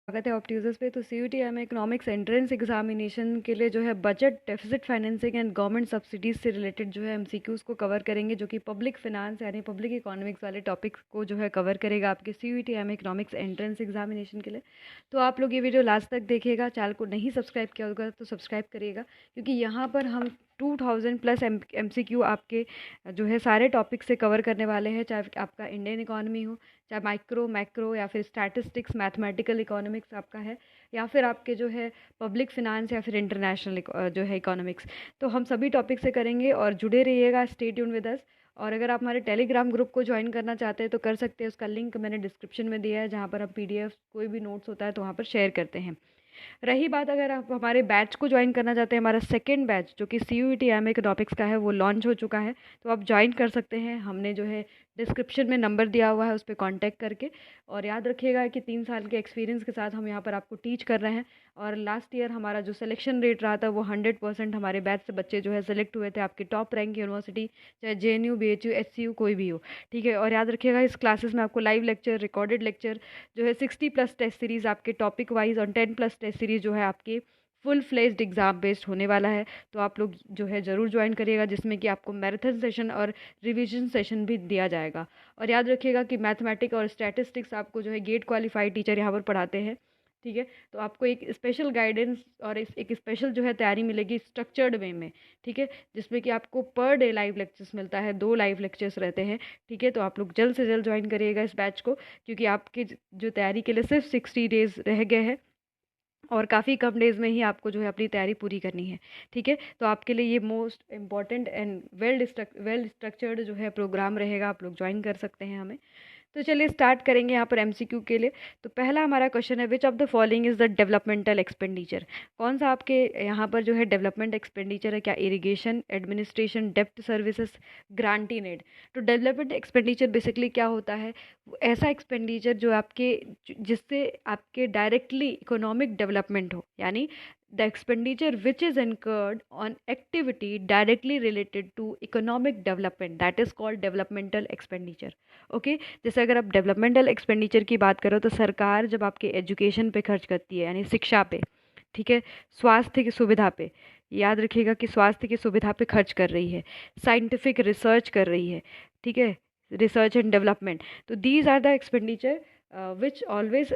स्वागत है ऑप्ट पे। तो सीयूईटी में इकोनॉमिक्स एंट्रेंस एग्जामिनेशन के लिए जो है budget, deficit financing and government subsidies से रिलेटेड जो है एमसीक्यूज़ को कवर करेंगे, जो कि पब्लिक फिनांस यानी पब्लिक इकोनॉमिक्स वाले टॉपिक्स को जो है कवर करेगा आपके सीयूईटी में इकोनॉमिक्स एंट्रेंस एग्जामिनेशन के लिए। तो आप लोग ये वीडियो लास्ट तक देखिएगा। चैनल को नहीं सब्सक्राइब किया होगा तो सब्सक्राइब करिएगा, क्योंकि यहाँ पर हम 2000 प्लस एमसीक्यू आपके जो है सारे टॉपिक से कवर करने वाले हैं, चाहे आपका इंडियन इकोनॉमी हो, चाहे माइक्रो मैक्रो या फिर स्टैटिस्टिक्स, मैथमेटिकल इकोनॉमिक्स आपका है, या फिर आपके जो है पब्लिक फिनांस या फिर इंटरनेशनल जो है इकोनॉमिक्स। तो हम सभी टॉपिक से करेंगे और जुड़े रहिएगा, स्टे ट्यून विद अस। और अगर आप हमारे टेलीग्राम ग्रुप को ज्वाइन करना चाहते हैं तो कर सकते हैं, उसका लिंक मैंने डिस्क्रिप्शन में दिया है, जहाँ पर हम पीडीएफ कोई भी नोट्स होता है तो वहाँ पर शेयर करते हैं। रही बात, अगर आप हमारे बैच को ज्वाइन करना चाहते हैं, हमारा सेकंड बैच जो कि सीयूईटी एम इकोनॉमिक्स का है वो लॉन्च हो चुका है, तो आप ज्वाइन कर सकते हैं। हमने जो है डिस्क्रिप्शन में नंबर दिया हुआ है, उस पर कांटेक्ट करके। और याद रखिएगा कि 3 साल के एक्सपीरियंस के साथ हम यहाँ पर आपको टीच कर रहे हैं। और लास्ट ईयर हमारा जो सिलेक्शन रेट रहा था वो 100% हमारे बैच से बच्चे जो है सेलेक्ट हुए थे, आपकी टॉप रैंक यूनिवर्सिटी, चाहे जेएनयू, बीएचयू, एचसीयू कोई भी हो। ठीक है, और याद रखिएगा इस क्लासेस में आपको लाइव लेक्चर, रिकॉर्डेड लेक्चर जो है 60+ टेस्ट सीरीज़ आपके टॉपिक वाइज और 10+ टेस्ट सीरीज़ जो है आपकी फुल फ्लेज्ड एग्जाम बेस्ड होने वाला है। तो आप लोग जो है ज़रूर ज्वाइन करिएगा, जिसमें कि आपको मैराथन सेशन और रिवीजन सेशन भी दिया जाएगा। और याद रखिएगा कि मैथमेटिक्स और स्टैटिस्टिक्स आपको जो है गेट क्वालिफाइड टीचर यहाँ पर पढ़ाते हैं। ठीक है, तो आपको एक स्पेशल गाइडेंस और एक स्पेशल जो है तैयारी मिलेगी स्ट्रक्चर्ड वे में। ठीक है, जिसमें कि आपको पर डे लाइव लेक्चर्स मिलता है, 2 लाइव लेक्चर्स रहते हैं। ठीक है, तो आप लोग जल्द से जल्द ज्वाइन करिएगा इस बैच को, क्योंकि आपकी जो तैयारी के लिए सिर्फ 60 डेज़ रह गए हैं और काफ़ी कम डेज़ में ही आपको जो है अपनी तैयारी पूरी करनी है। ठीक है, तो आपके लिए ये most important and well structured जो है प्रोग्राम रहेगा, आप लोग ज्वाइन कर सकते हैं हमें। तो चलिए स्टार्ट करेंगे यहाँ पर एमसीक्यू के लिए। तो पहला हमारा क्वेश्चन है, which of the following is the developmental expenditure. कौन सा आपके यहाँ पर जो है डेवलपमेंट एक्सपेंडिचर है? क्या इरिगेशन, एडमिनिस्ट्रेशन, डेप्ट सर्विसेज, ग्रांटी नेड? तो डेवलपमेंट एक्सपेंडिचर बेसिकली क्या होता है? ऐसा एक्सपेंडिचर जो आपके जिससे आपके डायरेक्टली इकोनॉमिक डेवलपमेंट हो, यानी the expenditure which is incurred on activity directly related to economic development, that is called developmental expenditure. Okay, जैसे अगर आप डेवलपमेंटल एक्सपेंडिचर की बात करो तो सरकार जब आपके एजुकेशन पे खर्च करती है, यानी शिक्षा पे, ठीक है, स्वास्थ्य की सुविधा पे, याद रखिएगा कि स्वास्थ्य की सुविधा पे खर्च कर रही है, साइंटिफिक रिसर्च कर रही है, ठीक है, रिसर्च एंड डेवलपमेंट, तो these are the expenditure which always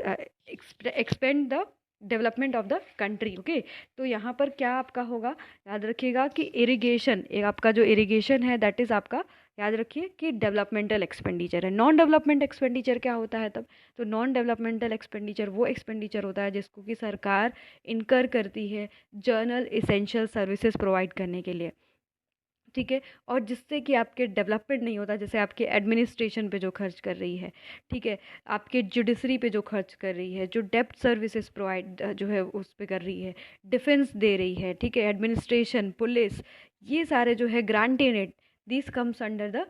expand the development of the country. Okay, तो यहाँ पर क्या आपका होगा, याद रखिएगा कि इरिगेशन, एक आपका जो इरिगेशन है दैट इज़ आपका, याद रखिए कि डेवलपमेंटल एक्सपेंडिचर है। नॉन डेवलपमेंट एक्सपेंडिचर क्या होता है तब? तो नॉन डेवलपमेंटल एक्सपेंडिचर वो एक्सपेंडिचर होता है जिसको कि सरकार इनकर करती है जर्नल इसेंशियल सर्विसेज प्रोवाइड करने के लिए। ठीक है, और जिससे कि आपके डेवलपमेंट नहीं होता, जैसे आपके एडमिनिस्ट्रेशन पे जो खर्च कर रही है, ठीक है, आपके जुडिशरी पे जो खर्च कर रही है, जो डेप्ट सर्विसेज प्रोवाइड जो है उस पे कर रही है, डिफेंस दे रही है, ठीक है, एडमिनिस्ट्रेशन, पुलिस, ये सारे जो है granted, this comes under the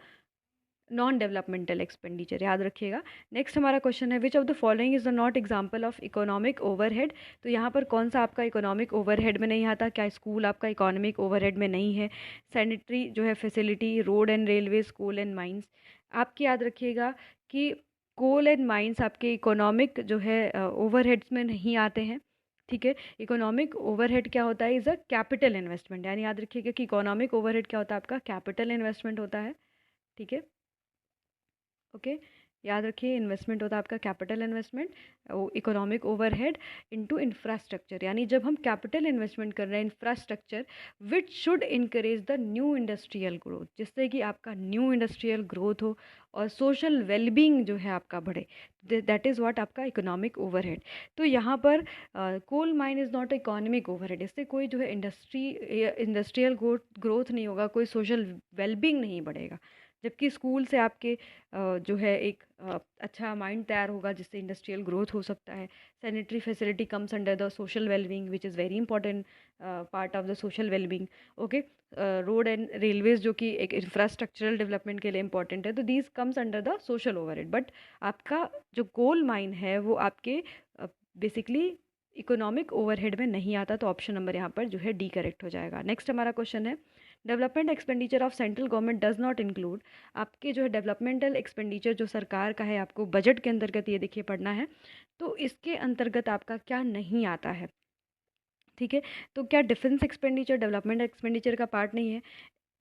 non developmental expenditure, याद रखिएगा। नेक्स्ट हमारा क्वेश्चन है, which of the following is the not example of economic overhead. तो यहाँ पर कौन सा आपका इकोनॉमिक ओवरहेड में नहीं आता? क्या स्कूल आपका इकोनॉमिक ओवरहेड में नहीं है? सैनिटरी जो है facility, road and railway, coal and mines. आपकी याद रखिएगा कि कोल एंड माइंस आपके इकोनॉमिक जो है ओवरहेड्स में नहीं आते हैं। ठीक है, इकोनॉमिक ओवरहेड क्या होता है? इज़ अ कैपिटल इन्वेस्टमेंट, यानी याद रखिएगा कि इकोनॉमिक ओवरहेड क्या होता है? आपका कैपिटल इन्वेस्टमेंट होता है। ठीक है, ओके, याद रखिए इन्वेस्टमेंट होता है आपका capital investment, economic overhead into infrastructure, यानी जब हम कैपिटल इन्वेस्टमेंट कर रहे हैं infrastructure which should encourage the new industrial growth, जिससे कि आपका न्यू इंडस्ट्रियल ग्रोथ हो और सोशल वेलबींग जो है आपका बढ़े, दैट इज़ व्हाट आपका इकोनॉमिक ओवरहेड। तो यहाँ पर coal mine is not economic overhead, इससे कोई जो है इंडस्ट्रियल ग्रोथ नहीं होगा, कोई सोशल वेलबींग नहीं बढ़ेगा। जबकि स्कूल से आपके जो है एक अच्छा माइंड तैयार होगा, जिससे इंडस्ट्रियल ग्रोथ हो सकता है। Sanitary facility comes under the social wellbeing which is very important part of the social wellbeing. Okay, road and railways जो कि एक इंफ्रास्ट्रक्चरल डेवलपमेंट के लिए इंपॉर्टेंट है, तो these comes under the social overhead. But आपका जो कोल माइन है वो आपके बेसिकली इकोनॉमिक ओवरहेड में नहीं आता, तो ऑप्शन नंबर यहाँ पर जो है डी करेक्ट हो जाएगा। नेक्स्ट हमारा क्वेश्चन है, development expenditure of central government does not include, आपके जो है डेवलपमेंटल एक्सपेंडिचर जो सरकार का है, आपको बजट के अंतर्गत ये देखिए पढ़ना है, तो इसके अंतर्गत आपका क्या नहीं आता है, ठीक है। तो क्या डिफेंस एक्सपेंडिचर डेवलपमेंट एक्सपेंडिचर का पार्ट नहीं है?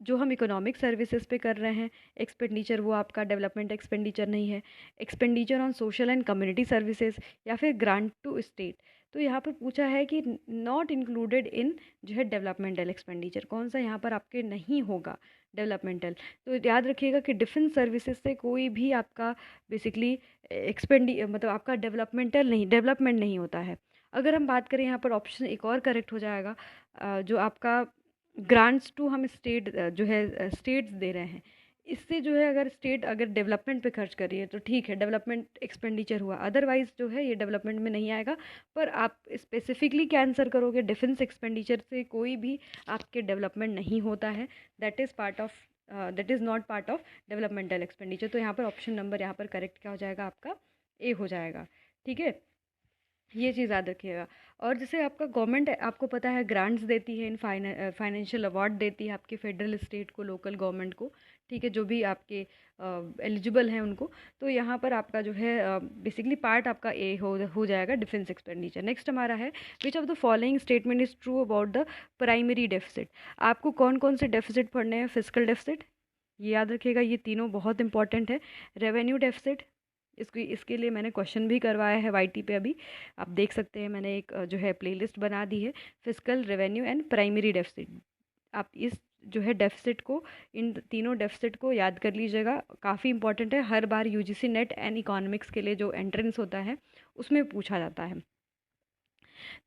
जो हम इकोनॉमिक सर्विसेज पे कर रहे हैं एक्सपेंडिचर, वो आपका डेवलपमेंट एक्सपेंडिचर नहीं है। Expenditure on social and community services या फिर ग्रांट टू स्टेट, तो यहाँ पर पूछा है कि नॉट इंक्लूडेड इन जो है डेवलपमेंटल एक्सपेंडिचर, कौन सा यहाँ पर आपके नहीं होगा डेवलपमेंटल। तो याद रखिएगा कि डिफेंस सर्विसेज से कोई भी आपका बेसिकली मतलब आपका डेवलपमेंट नहीं होता है। अगर हम बात करें यहाँ पर ऑप्शन एक और करेक्ट हो जाएगा, जो आपका ग्रांट्स टू हम स्टेट जो है स्टेट्स दे रहे हैं, इससे जो है अगर स्टेट अगर डेवलपमेंट पे खर्च कर रही है तो ठीक है, डेवलपमेंट एक्सपेंडिचर हुआ, अदरवाइज जो है ये डेवलपमेंट में नहीं आएगा। पर आप स्पेसिफिकली क्या आंसर करोगे, डिफेंस एक्सपेंडिचर से कोई भी आपके डेवलपमेंट नहीं होता है, that is not part of developmental expenditure. तो यहाँ पर ऑप्शन नंबर यहाँ पर करेक्ट क्या हो जाएगा, आपका ए हो जाएगा, ठीक है। ये चीज़ याद रखिएगा। और जैसे आपका गवर्नमेंट आपको पता है ग्रांट्स देती है, इन फाइनेंशियल अवार्ड देती है आपके फेडरल, स्टेट को, लोकल गवर्नमेंट को, ठीक है, जो भी आपके एलिजिबल हैं उनको। तो यहाँ पर आपका जो है बेसिकली पार्ट आपका ए हो जाएगा डिफेंस एक्सपेंडिचर। नेक्स्ट हमारा है which of the following statement is true about the primary deficit. आपको कौन कौन से डेफिसिट पढ़ने हैं, फिजिकल डेफिसिट, ये याद रखिएगा, ये तीनों बहुत इंपॉर्टेंट है। रेवेन्यू डेफिसिट, इसके लिए मैंने क्वेश्चन भी करवाया है वाईटी पे, अभी आप देख सकते हैं, मैंने एक जो है प्लेलिस्ट बना दी है, physical, revenue and primary deficit. आप इस जो है डेफिसिट को, इन तीनों डेफिसिट को याद कर लीजिएगा, काफ़ी इंपॉर्टेंट है। हर बार यूजीसी नेट एंड इकोनॉमिक्स के लिए जो एंट्रेंस होता है उसमें पूछा जाता है।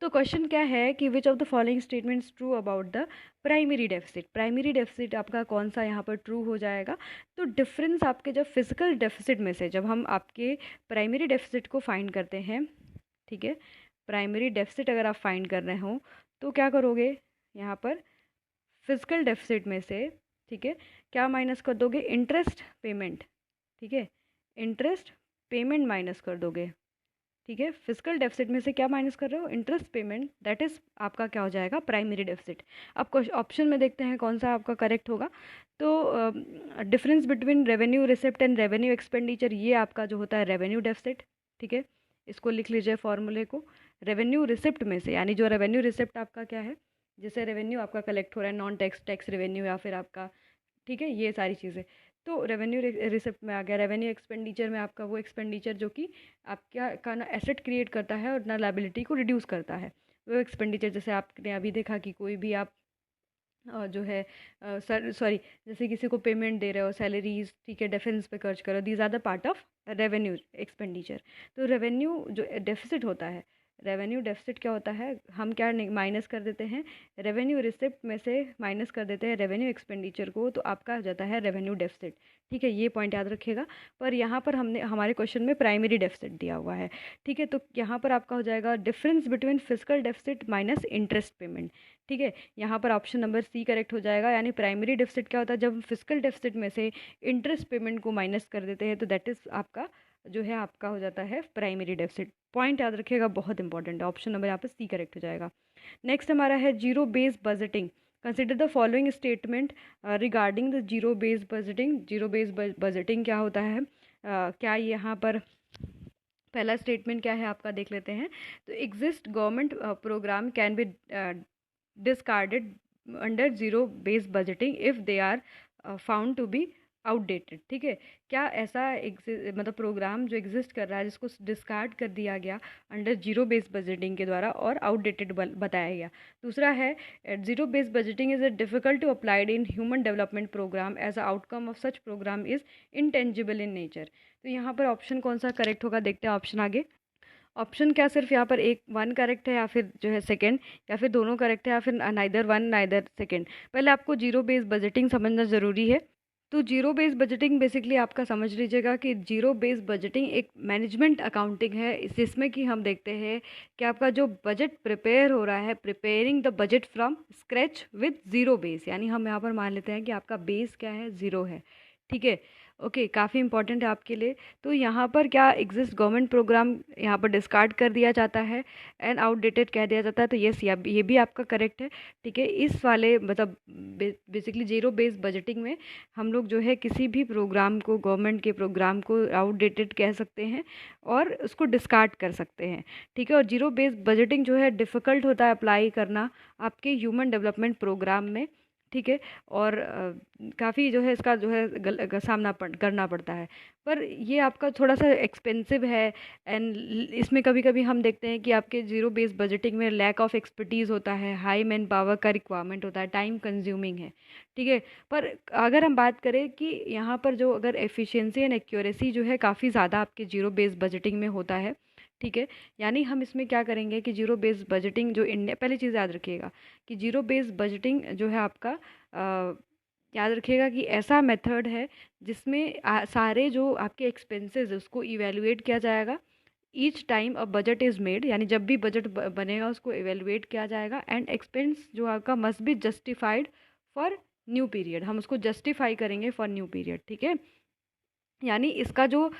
तो क्वेश्चन क्या है कि विच of the following statements true about the primary deficit. Primary deficit आपका कौन सा यहाँ पर ट्रू हो जाएगा, तो डिफरेंस आपके जब फिजिकल डेफिसिट में से, जब हम आपके प्राइमरी डेफिसिट को फाइंड करते हैं, ठीक है, प्राइमरी डेफिसिट अगर आप फाइंड कर रहे हो तो क्या करोगे, यहाँ पर फिजिकल डेफिसिट में से, ठीक है, क्या माइनस कर दोगे, इंटरेस्ट पेमेंट, ठीक है, इंटरेस्ट पेमेंट माइनस कर दोगे, ठीक है। फिजिकल डेफिसिट में से क्या माइनस कर रहे हो, इंटरेस्ट पेमेंट, दैट इज़ आपका क्या हो जाएगा, प्राइमरी डेफिसिट। अब ऑप्शन में देखते हैं कौन सा आपका करेक्ट होगा। तो difference between revenue receipt and revenue expenditure, ये आपका जो होता है रेवेन्यू डेफिसिट, ठीक है, इसको लिख लीजिए फॉर्मूले को। रेवेन्यू रिसिप्ट में से, यानी जो रेवेन्यू रिसिप्ट आपका क्या है, जैसे रेवेन्यू आपका कलेक्ट हो रहा है, नॉन टैक्स रेवेन्यू या फिर आपका, ठीक है, ये सारी चीज़ें, तो रेवेन्यू रिसिप्ट में आ गया। रेवेन्यू एक्सपेंडिचर में आपका वो एक्सपेंडिचर जो कि आपका का ना एसेट क्रिएट करता है और ना लायबिलिटी को रिड्यूस करता है, वो एक्सपेंडिचर। जैसे आपने अभी देखा कि कोई भी आप जो है जैसे किसी को पेमेंट दे रहे हो, सैलरीज, ठीक है, डिफेंस पे खर्च करो, these are the part of revenue expenditure. तो रेवेन्यू जो डेफिसिट होता है, रेवेन्यू डेफिसिट क्या होता है, हम क्या माइनस कर देते हैं, रेवेन्यू रिसिप्ट में से माइनस कर देते हैं रेवेन्यू एक्सपेंडिचर को, तो आपका हो जाता है रेवेन्यू डेफिसिट, ठीक है, ये पॉइंट याद रखिएगा। पर यहाँ पर हमने हमारे क्वेश्चन में प्राइमरी डेफिसिट दिया हुआ है, ठीक है, तो यहाँ पर आपका हो जाएगा difference between physical deficit minus interest payment, ठीक है। यहाँ पर ऑप्शन नंबर सी करेक्ट हो जाएगा, यानी प्राइमरी डेफिसिट क्या होता है, जब फिजिकल डेफिसिट में से इंटरेस्ट पेमेंट को माइनस कर देते हैं, तो दैट इज़ आपका जो है आपका हो जाता है प्राइमरी डेफिसिट। पॉइंट याद रखिएगा, बहुत इंपॉर्टेंट है, ऑप्शन नंबर यहाँ पर सी करेक्ट हो जाएगा। नेक्स्ट हमारा है zero base budgeting. Consider the following statement regarding the zero base budgeting. Zero base budgeting क्या होता है, क्या यहाँ पर पहला स्टेटमेंट क्या है आपका देख लेते हैं। तो exist government programme can be discarded under zero base budgeting if they are found to be outdated, ठीक है। क्या ऐसा मतलब प्रोग्राम जो एग्जिस्ट कर रहा है जिसको डिस्कार्ड कर दिया गया अंडर जीरो बेस बजटिंग के द्वारा और आउटडेटेड बताया गया। दूसरा है zero base budgeting is difficult to applied in human development programme as a outcome of such programme is intangible in nature. तो यहाँ पर ऑप्शन कौन सा करेक्ट होगा, देखते हैं ऑप्शन आगे। ऑप्शन क्या सिर्फ यहाँ पर एक वन करेक्ट है या फिर जो है सेकंड, या फिर दोनों करेक्ट है, या फिर नाइदर वन नाइदर सेकंड। पहले आपको जीरो बेस बजटिंग समझना ज़रूरी है। तो जीरो बेस बजटिंग बेसिकली आपका समझ लीजिएगा कि जीरो बेस बजटिंग एक मैनेजमेंट अकाउंटिंग है, जिसमें कि हम देखते हैं कि आपका जो बजट प्रिपेयर हो रहा है, preparing the budget from scratch with zero base, यानी हम यहाँ पर मान लेते हैं कि आपका बेस क्या है, ज़ीरो है, ठीक है। ओके, काफ़ी इंपॉर्टेंट है आपके लिए। तो यहाँ पर क्या एग्जिस्ट गवर्नमेंट प्रोग्राम यहाँ पर डिस्कार्ड कर दिया जाता है एंड आउटडेटेड कह दिया जाता है, तो यस, ये भी आपका करेक्ट है। ठीक है, इस वाले मतलब बेसिकली जीरो बेस बजटिंग में हम लोग जो है किसी भी प्रोग्राम को, गवर्नमेंट के प्रोग्राम को आउटडेटेड कह सकते हैं और उसको डिस्कार्ड कर सकते हैं। ठीक है, और जीरो बेस बजटिंग जो है डिफ़िकल्ट होता है अप्लाई करना आपके ह्यूमन डेवलपमेंट प्रोग्राम में। ठीक है, और काफ़ी जो है इसका जो है सामना करना पड़ता है, पर ये आपका थोड़ा सा एक्सपेंसिव है। एंड इसमें कभी कभी हम देखते हैं कि आपके जीरो बेस बजटिंग में लैक ऑफ एक्सपर्टीज़ होता है, हाई मैन पावर का रिक्वायरमेंट होता है, टाइम कंज्यूमिंग है। ठीक है, पर अगर हम बात करें कि यहाँ पर जो अगर एफिशिएंसी एंड एक्यूरेसी जो है काफ़ी ज़्यादा आपके जीरो बेस बजटिंग में होता है। ठीक है, यानी हम इसमें क्या करेंगे कि जीरो बेस बजटिंग जो इंडिया, पहली चीज़ याद रखिएगा कि जीरो बेस बजटिंग जो है आपका याद रखिएगा कि ऐसा मेथड है जिसमें सारे जो आपके एक्सपेंसेस उसको इवेलुएट किया जाएगा each time a budget is made, यानी जब भी बजट बनेगा उसको इवेलुएट किया जाएगा। एंड एक्सपेंस जो आपका must be justified for new period, हम उसको जस्टिफाई करेंगे फॉर न्यू पीरियड। ठीक है, यानी इसका जो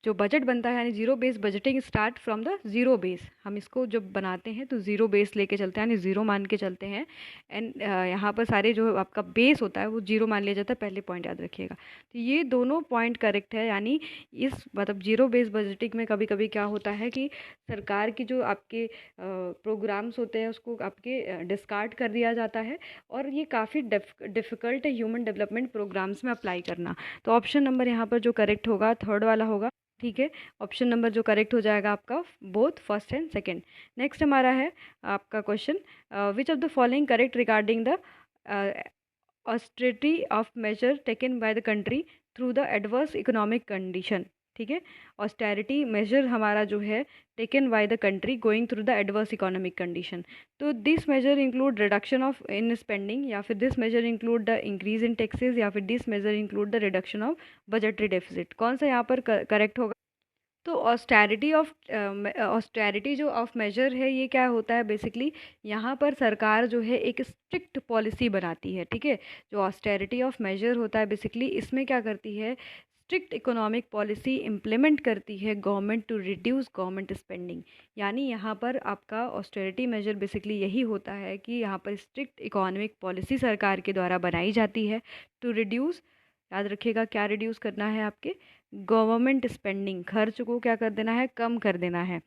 जो बजट बनता है, यानी zero base budgeting start from the zero base, हम इसको जब बनाते हैं तो ज़ीरो बेस लेके चलते हैं, यानी ज़ीरो मान के चलते हैं। एंड यहाँ पर सारे जो आपका बेस होता है वो जीरो मान लिया जाता है, पहले पॉइंट याद रखिएगा। तो ये दोनों पॉइंट करेक्ट है, यानी इस मतलब ज़ीरो बेस बजटिंग में कभी कभी क्या होता है कि सरकार की जो आपके प्रोग्राम्स होते हैं उसको आपके डिस्कार्ड कर दिया जाता है, और ये काफ़ी डिफ़िकल्ट है ह्यूमन डेवलपमेंट प्रोग्राम्स में अप्लाई करना। तो ऑप्शन नंबर यहाँ पर जो करेक्ट होगा थर्ड वाला होगा। ठीक है, ऑप्शन नंबर जो करेक्ट हो जाएगा आपका both first and second. Next हमारा है आपका question, which of the following correct regarding the austerity of measure taken by the country through the adverse economic condition. ठीक है, ऑस्टेरिटी मेजर हमारा जो है taken by the country going through the adverse economic condition. तो this measure include reduction of in spending, या फिर this measure include the increase in taxes, या फिर this measure include the reduction of budgetary deficit. कौन सा यहाँ पर correct होगा? तो ऑस्टेरिटी जो ऑफ मेजर है ये क्या होता है बेसिकली, यहाँ पर सरकार जो है एक स्ट्रिक्ट पॉलिसी बनाती है। ठीक है, जो ऑस्टेरिटी ऑफ मेजर होता है बेसिकली इसमें क्या करती है, स्ट्रिक्ट इकोनॉमिक पॉलिसी इम्प्लीमेंट करती है government to reduce government spending. यानी यहाँ पर आपका ऑस्टेरिटी मेजर बेसिकली यही होता है कि यहाँ पर स्ट्रिक्ट इकोनॉमिक पॉलिसी सरकार के द्वारा बनाई जाती है टू रिड्यूस, याद रखिएगा क्या रिड्यूस करना है, आपके गवर्नमेंट स्पेंडिंग, खर्च को क्या कर देना है, कम कर देना है।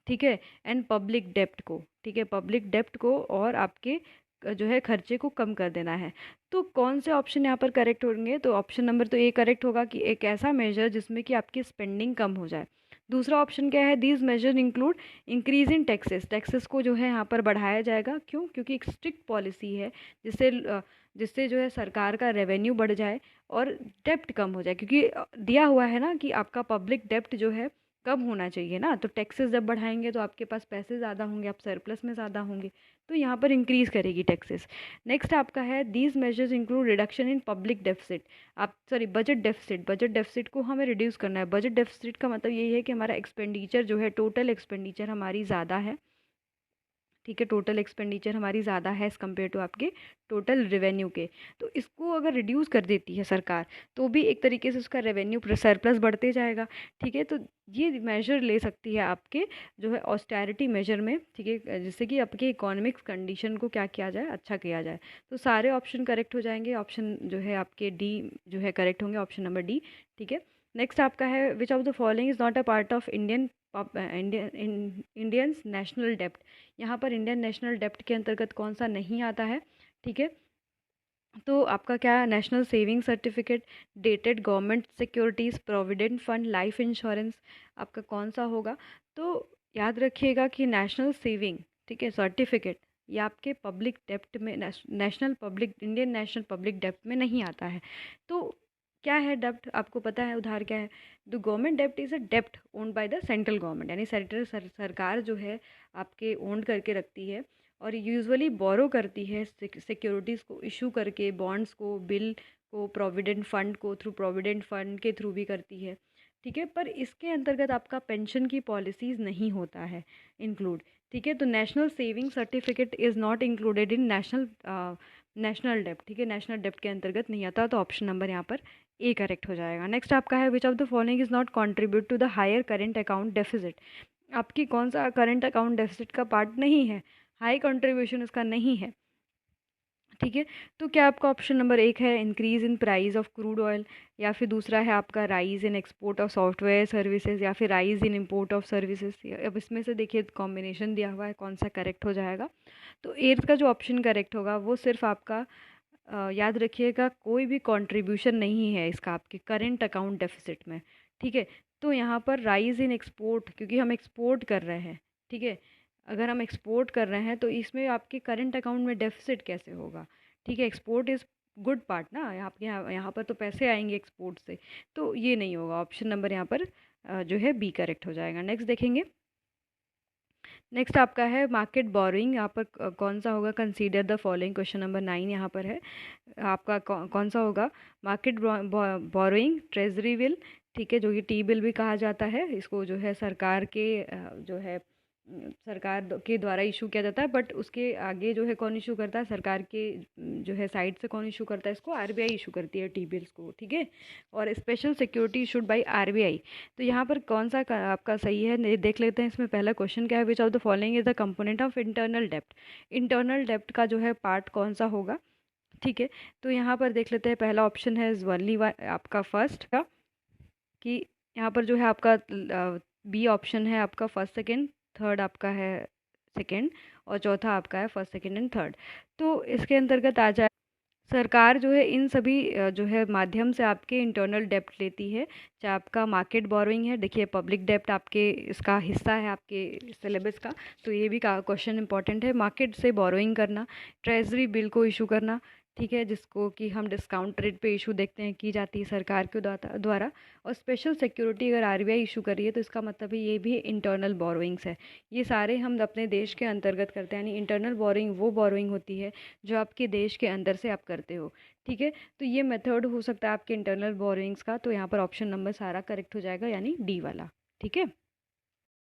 ठीक है, एंड पब्लिक डेप्ट को, ठीक है, पब्लिक डेप्ट को और आपके जो है खर्चे को कम कर देना है। तो कौन से ऑप्शन यहाँ पर करेक्ट होंगे? तो ऑप्शन नंबर तो ए करेक्ट होगा कि एक ऐसा मेजर जिसमें कि आपकी स्पेंडिंग कम हो जाए। दूसरा ऑप्शन क्या है, these measure include increase in taxes, taxes को जो है यहाँ पर बढ़ाया जाएगा। क्यों? क्योंकि एक स्ट्रिक्ट पॉलिसी है जिससे जिससे जो है सरकार का रेवेन्यू बढ़ जाए और डेप्ट कम हो जाए, क्योंकि दिया हुआ है ना कि आपका पब्लिक डेप्ट जो है कम होना चाहिए ना, तो टैक्सेस जब बढ़ाएंगे तो आपके पास पैसे ज़्यादा होंगे, आप सरप्लस में ज़्यादा होंगे, तो यहाँ पर इंक्रीज़ करेगी टैक्सेस। नेक्स्ट आपका है these measures include reduction in public deficit, आप sorry budget deficit, budget deficit को हमें रिड्यूस करना है। बजट डेफिसिट का मतलब यही है कि हमारा एक्सपेंडिचर जो है, टोटल एक्सपेंडिचर हमारी ज़्यादा है। ठीक है, टोटल एक्सपेंडिचर हमारी ज़्यादा है एज़ कम्पेयर टू आपके टोटल रेवेन्यू के, तो इसको अगर रिड्यूस कर देती है सरकार तो भी एक तरीके से उसका रेवेन्यू सरप्लस बढ़ते जाएगा। ठीक है, तो ये मेजर ले सकती है आपके जो है ऑस्टेरिटी मेजर में। ठीक है, जिससे कि आपके इकोनॉमिक्स कंडीशन को क्या किया जाए, अच्छा किया जाए। तो सारे ऑप्शन करेक्ट हो जाएंगे, ऑप्शन जो है आपके डी जो है करेक्ट होंगे, ऑप्शन नंबर डी। ठीक है, नेक्स्ट आपका है which of the following is not a part of Indians national डेप्ट। यहाँ पर इंडियन नेशनल डेप्ट के अंतर्गत कौन सा नहीं आता है? ठीक है, तो आपका क्या, national saving certificate, dated government securities, provident fund, life insurance, आपका कौन सा होगा? तो याद रखिएगा कि नेशनल सेविंग, ठीक है, सर्टिफिकेट, ये आपके पब्लिक डेप्ट में, national public, Indian national public डेप्ट में नहीं आता है। तो क्या है डेप्ट, आपको पता है उधार क्या है? The government dept is a dept owned by the central government, यानी सेंट्रल सरकार जो है आपके ओन करके रखती है और यूजुअली बोरो करती है सिक्योरिटीज़ को इशू करके, बॉन्ड्स को, बिल को, प्रोविडेंट फंड को, थ्रू प्रोविडेंट फंड के थ्रू भी करती है। ठीक है, पर इसके अंतर्गत आपका पेंशन की पॉलिसीज़ नहीं होता है इंक्लूड। ठीक है, तो national saving certificate is not included in national डेप्ट। ठीक है, नेशनल डेप्ट के अंतर्गत नहीं आता, तो ऑप्शन नंबर यहाँ पर ए करेक्ट हो जाएगा। नेक्स्ट आपका है which of the following is not contribute to the higher current account deficit. आपकी कौन सा करंट अकाउंट डेफिसिट का पार्ट नहीं है, हाई कंट्रीब्यूशन उसका नहीं है, ठीक है। तो क्या आपका ऑप्शन नंबर एक है increase in price of crude oil, या फिर दूसरा है आपका rise in export of software services, या फिर rise in import of services. अब इसमें से देखिए कॉम्बिनेशन दिया हुआ है, कौन सा करेक्ट हो जाएगा। तो एट्थ का जो ऑप्शन करेक्ट होगा वो सिर्फ आपका याद रखिएगा कोई भी कंट्रीब्यूशन नहीं है इसका आपके करेंट अकाउंट डेफिसिट में, ठीक है। तो यहाँ पर राइज इन एक्सपोर्ट, क्योंकि हम एक्सपोर्ट कर रहे हैं, ठीक है। अगर हम एक्सपोर्ट कर रहे हैं तो इसमें आपके करंट अकाउंट में डेफिसिट कैसे होगा, ठीक है। एक्सपोर्ट इज़ गुड पार्ट ना, यहाँ पर तो पैसे आएंगे एक्सपोर्ट से, तो ये नहीं होगा। ऑप्शन नंबर यहाँ पर जो है बी करेक्ट हो जाएगा। नेक्स्ट देखेंगे। नेक्स्ट आपका है मार्केट बोरोइंग, यहाँ पर कौन सा होगा, consider the following, question number 9 यहाँ पर है आपका कौन सा होगा। मार्केट बोरोइंग, ट्रेजरी बिल, ठीक है, जो कि टी बिल भी कहा जाता है, इसको जो है सरकार के जो है सरकार के द्वारा इशू किया जाता है, बट उसके आगे जो है कौन इशू करता है, सरकार के जो है साइड से कौन इशू करता है, इसको आरबीआई इशू करती है टी बिल्स को, ठीक है। और special security issued by RBI. तो यहाँ पर कौन सा आपका सही है, देख लेते हैं। इसमें पहला क्वेश्चन क्या है, which of the following is the component of internal डेप्ट। इंटरनल डेप्ट का जो है पार्ट कौन सा होगा, ठीक है। तो यहाँ पर देख लेते हैं, पहला ऑप्शन है ओनली आपका फर्स्ट का, कि यहाँ पर जो है आपका बी ऑप्शन है आपका फर्स्ट सेकेंड, थर्ड आपका है सेकेंड, और चौथा आपका है फर्स्ट सेकेंड एंड थर्ड। तो इसके अंतर्गत आ जाए, सरकार जो है इन सभी जो है माध्यम से आपके इंटरनल डेप्ट लेती है। चाहे आपका मार्केट बोरोइंग है, देखिए पब्लिक डेप्ट आपके इसका हिस्सा है आपके सिलेबस का, तो ये भी क्वेश्चन इंपॉर्टेंट है। मार्केट से बोरोइंग करना, ट्रेजरी बिल को इशू करना, ठीक है, जिसको कि हम डिस्काउंट रेट पे इशू देखते हैं की जाती है सरकार के द्वारा। और स्पेशल सिक्योरिटी अगर आरबीआई इशू कर रही है तो इसका मतलब है ये भी इंटरनल बोरोइंग्स है। ये सारे हम अपने देश के अंतर्गत करते हैं, यानी इंटरनल बोरोइंग वो बोरोइंग होती है जो आपके देश के अंदर से आप करते हो, ठीक है। तो ये मेथड हो सकता है आपके इंटरनल बोरोइंग्स का, तो यहाँ पर ऑप्शन नंबर सारा करेक्ट हो जाएगा, यानी डी वाला, ठीक है।